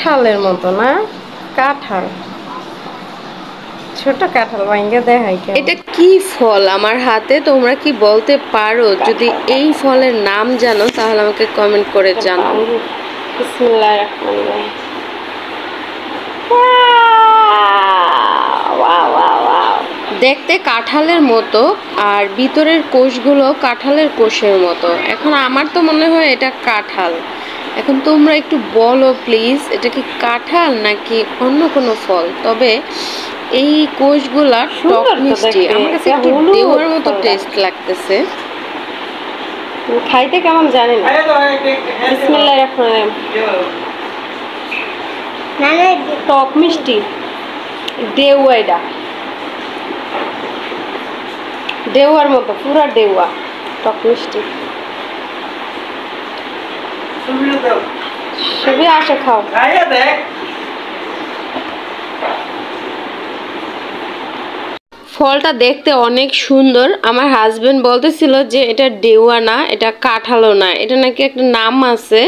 কাঁঠালের মতো না? কাঁঠাল, ছোট কাঁঠাল ভাঙ্গা দেখাই। এটা কি ফল আমার হাতে, তোমরা কি বলতে পারো? যদি এই ফলের নাম জানো তাহলে আমাকে কমেন্ট করে জানাও। বিসমিল্লাহির রাহমানির রাহিম। দেখতে কাঁঠালের মতো আর ভিতরের কোষগুলো কাঁঠালের কোষের মতো। এখন আমার তো মনে হয় এটা কাঁঠাল। এখন তোমরা একটু বলো প্লিজ, এটা কি কাঁঠাল নাকি অন্য কোনো ফল? তবে এই কোষগুলা টক মিষ্টি, আমার কাছে একটু দেওয়ার মতো টেস্ট লাগতেছে। খাইতে কেমন জানি না। বিসমিল্লাহির রাহমানির রাহিম। টক মিষ্টি, দেওয়া, এটা দেওয়ার মতো, পুরা দেওয়া, টক মিষ্টি। সবই আসে, খাও। ফলটা দেখতে অনেক সুন্দর। আমার হাজবেন্ড বলতেছিল যে এটা ডেওয়া না, এটা কাঁঠালও না, এটা নাকি একটা নাম আছে,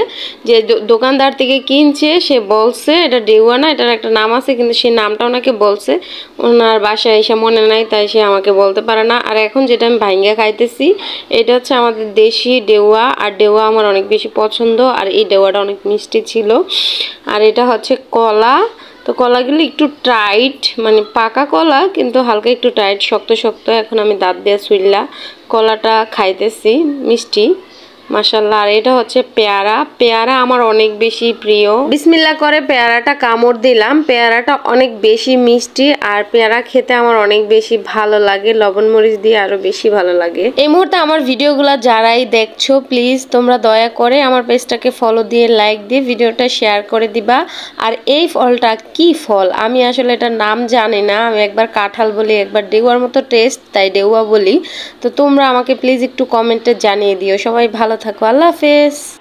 যে দোকানদার থেকে কিনছে সে বলছে এটা ডেওয়া না, এটার একটা নাম আছে, কিন্তু সেই নামটা ওনাকে বলছে, ওনার বাসায় এসে মনে নাই, তাই সে আমাকে বলতে পারে না। আর এখন যেটা আমি ভাঙ্গা খাইতেছি এটা হচ্ছে আমাদের দেশি ডেওয়া, আর ডেওয়া আমার অনেক বেশি পছন্দ, আর এই ডেওয়াটা অনেক মিষ্টি ছিল। আর এটা হচ্ছে কলা, তো কলাগুলো একটু টাইট, মানে পাকা কলা কিন্তু হালকা একটু টাইট, শক্ত শক্ত। এখন আমি দাঁত দিয়ে ছুইলা কলাটা খাইতেছি, মিষ্টি মাশাআল্লাহ। আর এটা হচ্ছে পেয়ারা, পেয়ারা আমার অনেক বেশি প্রিয়। বিসমিল্লাহ করে পেয়ারাটা কামড় দিলাম, পেয়ারাটা অনেক বেশি মিষ্টি, আর পেয়ারা খেতে আমার অনেক বেশি ভালো লাগে, লবণ মরিচ দিয়ে আরো বেশি ভালো লাগে। এই মুহূর্তে আমার ভিডিওগুলো যারাই দেখছো প্লিজ তোমরা দয়া করে আমার পেজটাকে ফলো দিয়ে লাইক দিয়ে ভিডিওটা শেয়ার করে দিবা। আর এই ফলটা কি ফল আমি আসলে এটার নাম জানি না, আমি একবার কাঁঠাল বলি, একবার ডেউয়ার মতো টেস্ট তাই ডেউয়া বলি। তো তোমরা আমাকে প্লিজ একটু কমেন্টে জানিয়ে দিও। সবাই ভালো থাকো, আল্লাহ হাফেজ।